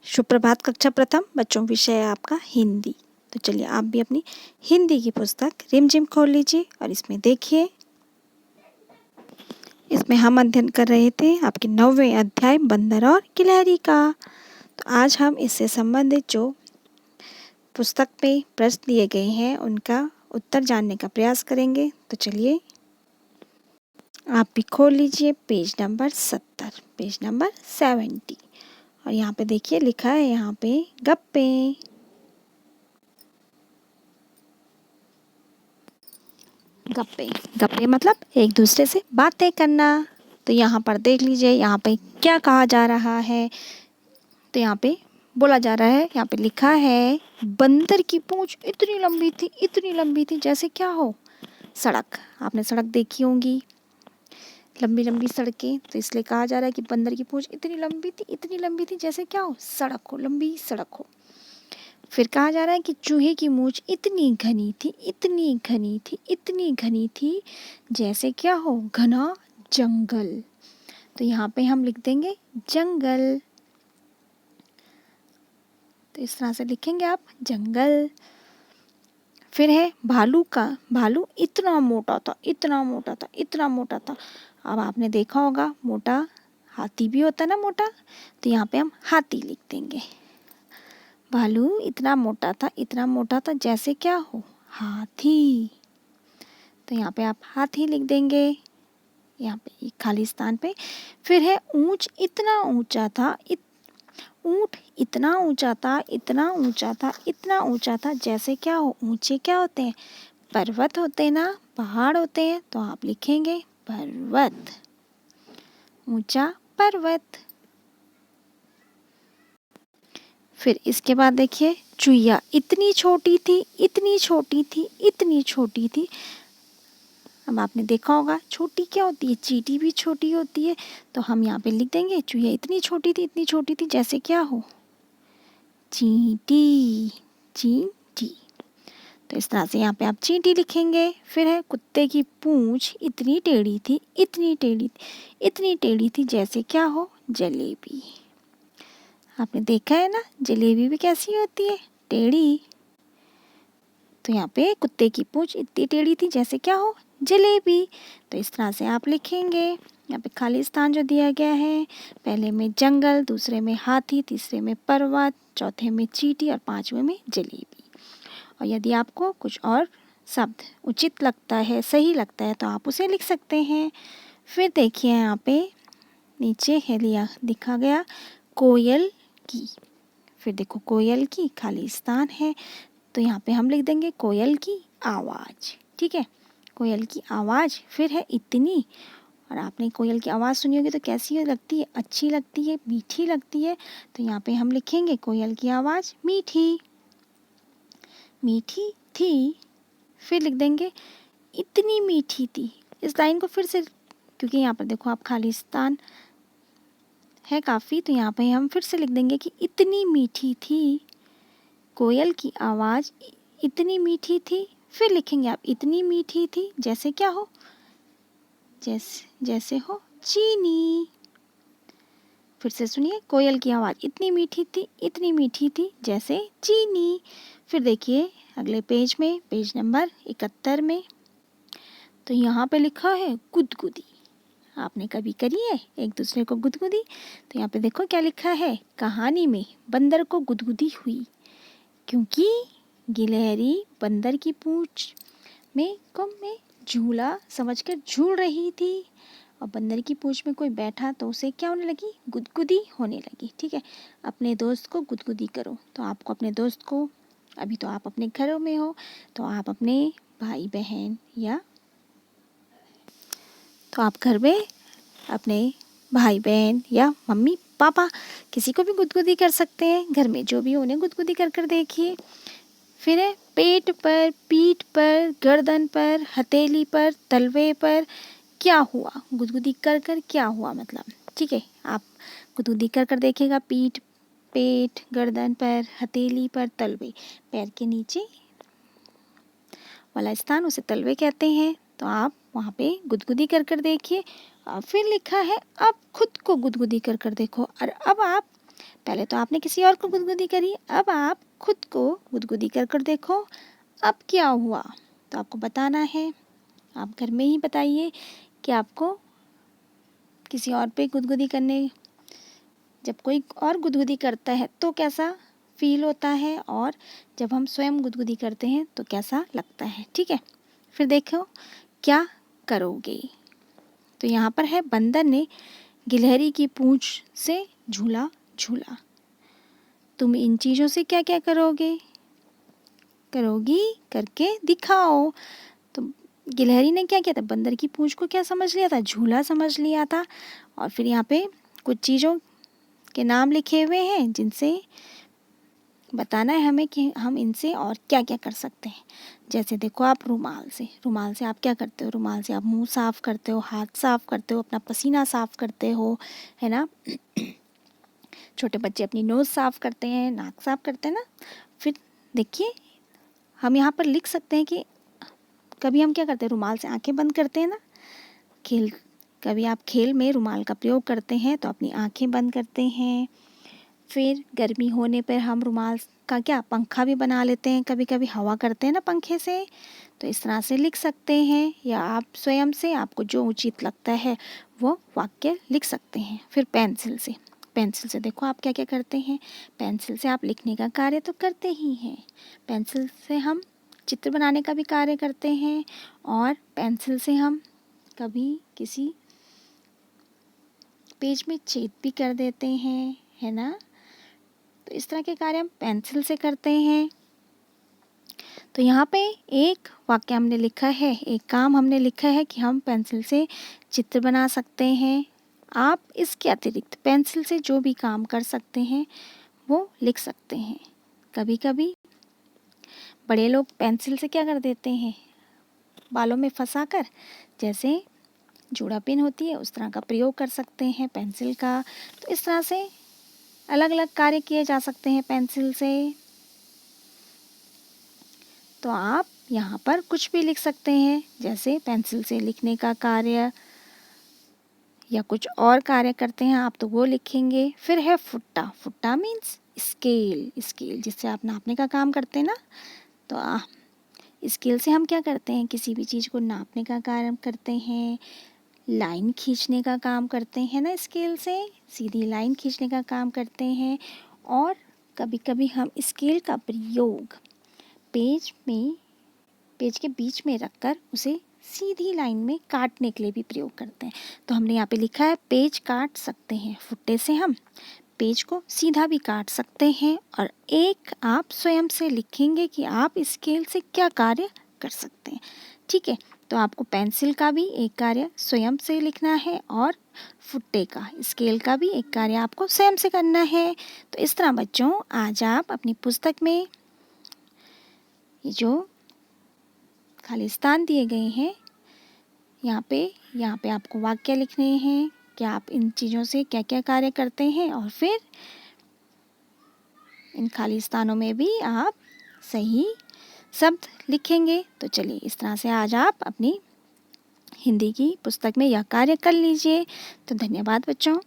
सुप्रभात कक्षा प्रथम बच्चों, विषय है आपका हिंदी। तो चलिए आप भी अपनी हिंदी की पुस्तक रिमझिम खोल लीजिए और इसमें देखिए। इसमें हम अध्ययन कर रहे थे आपके 9वें अध्याय बंदर और गिलहरी का। तो आज हम इससे संबंधित जो पुस्तक में प्रश्न दिए गए हैं उनका उत्तर जानने का प्रयास करेंगे। तो चलिए आप भी खोल लीजिए पेज नंबर 70, पेज नंबर 70। और यहाँ पे देखिए लिखा है यहाँ पे गप्पे। गप्पे गप्पे मतलब एक दूसरे से बातें करना। तो यहाँ पर देख लीजिए यहाँ पे क्या कहा जा रहा है। तो यहाँ पे बोला जा रहा है, यहाँ पे लिखा है बंदर की पूंछ इतनी लंबी थी जैसे क्या हो सड़क। आपने सड़क देखी होंगी, लंबी लंबी सड़कें। तो इसलिए कहा जा रहा है कि बंदर की पूंछ इतनी लंबी थी जैसे क्या हो सड़क हो, लंबी सड़क हो। फिर कहा जा रहा है कि चूहे की मूंछ इतनी घनी थी जैसे क्या हो घना जंगल। तो यहाँ पे हम लिख देंगे जंगल। तो इस तरह से लिखेंगे आप जंगल। फिर है भालू इतना मोटा था। अब आपने देखा होगा मोटा हाथी भी होता है ना मोटा। तो यहाँ पे हम हाथी लिख देंगे। भालू इतना मोटा था जैसे क्या हो हाथी। तो यहाँ पे आप हाथी लिख देंगे यहाँ पे एक खाली स्थान पे। फिर है ऊंट इतना ऊंचा था जैसे क्या हो ऊंचे क्या होते हैं पर्वत होते हैं ना, पहाड़ होते हैं। तो आप लिखेंगे पर्वत, ऊंचा पर्वत। फिर इसके बाद देखिए चुईया इतनी छोटी थी। अब आपने देखा होगा छोटी क्या होती है, चींटी भी छोटी होती है। तो हम यहाँ पे लिख देंगे चुईया इतनी छोटी थी जैसे क्या हो चींटी। तो इस तरह से यहाँ पे आप चींटी लिखेंगे। फिर है कुत्ते की पूंछ इतनी टेढ़ी थी जैसे क्या हो जलेबी। आपने देखा है ना जलेबी भी कैसी होती है टेढ़ी। तो यहाँ पे कुत्ते की पूंछ इतनी टेढ़ी थी जैसे क्या हो जलेबी। तो इस तरह से आप लिखेंगे। यहाँ पे खाली स्थान जो दिया गया है, पहले में जंगल, दूसरे में हाथी, तीसरे में पर्वत, चौथे में चींटी और पांचवें में जलेबी। और यदि आपको कुछ और शब्द उचित लगता है, सही लगता है, तो आप उसे लिख सकते हैं। फिर देखिए यहाँ पे नीचे है लिखा गया कोयल की। फिर देखो कोयल की खाली स्थान है। तो यहाँ पे हम लिख देंगे कोयल की आवाज़। ठीक है, कोयल की आवाज़। फिर है इतनी। और आपने कोयल की आवाज़ सुनी होगी तो कैसी लगती है, अच्छी लगती है, मीठी लगती है। तो यहाँ पे हम लिखेंगे कोयल की आवाज़ मीठी थी। फिर लिख देंगे इतनी मीठी थी। इस लाइन को फिर से, क्योंकि यहाँ पर देखो आप खाली स्थान है काफ़ी, तो यहाँ पे हम फिर से लिख देंगे कि इतनी मीठी थी कोयल की आवाज़ इतनी मीठी थी। फिर लिखेंगे आप इतनी मीठी थी जैसे क्या हो जैसे हो चीनी। फिर से सुनिए कोयल की आवाज़ इतनी मीठी थी जैसे चीनी। फिर देखिए अगले पेज में, पेज नंबर 71 में। तो यहाँ पे लिखा है गुदगुदी। आपने कभी करी है एक दूसरे को गुदगुदी? तो यहाँ पे देखो क्या लिखा है, कहानी में बंदर को गुदगुदी हुई क्योंकि गिलहरी बंदर की पूंछ में झूला समझकर झूल रही थी। और बंदर की पूंछ में कोई बैठा तो उसे क्या होने लगी, गुदगुदी होने लगी। ठीक है, अपने दोस्त को गुदगुदी करो। तो आपको अपने दोस्त को, अभी तो आप अपने घरों में हो, तो आप अपने भाई बहन या तो आप घर में अपने भाई बहन या मम्मी पापा किसी को भी गुदगुदी कर सकते हैं। घर में जो भी हो उन्हें गुदगुदी कर कर देखिए। फिर है पेट पर, पीठ पर, गर्दन पर, हथेली पर, तलवे पर क्या हुआ। गुदगुदी कर कर क्या हुआ मतलब। ठीक है, आप गुदगुदी कर कर देखिएगा। पीठ, पेट, गर्दन पर, हथेली पर, तलवे, पैर के नीचे वाला स्थान उसे तलवे कहते हैं। तो आप वहाँ पे गुदगुदी कर कर देखिए। फिर लिखा है अब खुद को गुदगुदी कर कर देखो। और अब आप पहले तो आपने किसी और को गुदगुदी करी, अब आप खुद को गुदगुदी कर कर देखो अब क्या हुआ। तो आपको बताना है, आप घर में ही बताइए कि आपको किसी और पे गुदगुदी करने, जब कोई और गुदगुदी करता है तो कैसा फील होता है और जब हम स्वयं गुदगुदी करते हैं तो कैसा लगता है। ठीक है, फिर देखो क्या करोगे। तो यहाँ पर है, बंदर ने गिलहरी की पूंछ से झूला झूला। तुम इन चीज़ों से क्या क्या करोगी करके दिखाओ। तो गिलहरी ने क्या किया था, बंदर की पूंछ को क्या समझ लिया था, झूला समझ लिया था। और फिर यहाँ पे कुछ चीज़ों के नाम लिखे हुए हैं जिनसे बताना है हमें कि हम इनसे और क्या क्या कर सकते हैं। जैसे देखो, आप रुमाल से आप क्या करते हो, रुमाल से आप मुंह साफ़ करते हो, हाथ साफ़ करते हो, अपना पसीना साफ़ करते हो, है ना। छोटे बच्चे अपनी नोज़ साफ़ करते हैं, नाक साफ़ करते हैं ना। फिर देखिए, हम यहाँ पर लिख सकते हैं कि कभी हम क्या करते हैं, रुमाल से आंखें बंद करते हैं ना। कभी आप खेल में रुमाल का प्रयोग करते हैं तो अपनी आंखें बंद करते हैं। फिर गर्मी होने पर हम रुमाल का क्या पंखा भी बना लेते हैं, कभी कभी हवा करते हैं ना पंखे से। तो इस तरह से लिख सकते हैं, या आप स्वयं से आपको जो उचित लगता है वो वाक्य लिख सकते हैं। फिर पेंसिल से देखो आप क्या क्या करते हैं। पेंसिल से आप लिखने का कार्य तो करते ही हैं, पेंसिल से हम चित्र बनाने का भी कार्य करते हैं, और पेंसिल से हम कभी किसी पेज में छेद भी कर देते हैं, है ना। तो इस तरह के कार्य हम पेंसिल से करते हैं। तो यहाँ पे एक वाक्य हमने लिखा है, एक काम हमने लिखा है कि हम पेंसिल से चित्र बना सकते हैं। आप इसके अतिरिक्त पेंसिल से जो भी काम कर सकते हैं वो लिख सकते हैं। कभी कभी बड़े लोग पेंसिल से क्या कर देते हैं, बालों में फंसाकर, जैसे जूड़ा पिन होती है उस तरह का प्रयोग कर सकते हैं पेंसिल का। तो इस तरह से अलग अलग कार्य किए जा सकते हैं पेंसिल से। तो आप यहाँ पर कुछ भी लिख सकते हैं, जैसे पेंसिल से लिखने का कार्य या कुछ और कार्य करते हैं आप तो वो लिखेंगे। फिर है फुट्टा मीन्स स्केल जिससे आप नापने का काम करते हैं ना। तो स्केल से हम क्या करते हैं, किसी भी चीज़ को नापने का कार्य करते हैं, लाइन खींचने का काम करते हैं ना। स्केल से सीधी लाइन खींचने का काम करते हैं। और कभी कभी हम स्केल का प्रयोग पेज के बीच में रखकर उसे सीधी लाइन में काटने के लिए भी प्रयोग करते हैं। तो हमने यहाँ पे लिखा है पेज काट सकते हैं, फुट्टे से हम पेज को सीधा भी काट सकते हैं। और एक आप स्वयं से लिखेंगे कि आप स्केल से क्या कार्य कर सकते हैं। ठीक है, तो आपको पेंसिल का भी एक कार्य स्वयं से लिखना है और फुट्टे का, स्केल का भी एक कार्य आपको स्वयं से करना है। तो इस तरह बच्चों, आज आप अपनी पुस्तक में ये जो खाली स्थान दिए गए हैं, यहाँ पे आपको वाक्य लिखने हैं कि आप इन चीज़ों से क्या क्या कार्य करते हैं, और फिर इन खाली स्थानों में भी आप सही शब्द लिखेंगे। तो चलिए, इस तरह से आज आप अपनी हिंदी की पुस्तक में यह कार्य कर लीजिए। तो धन्यवाद बच्चों।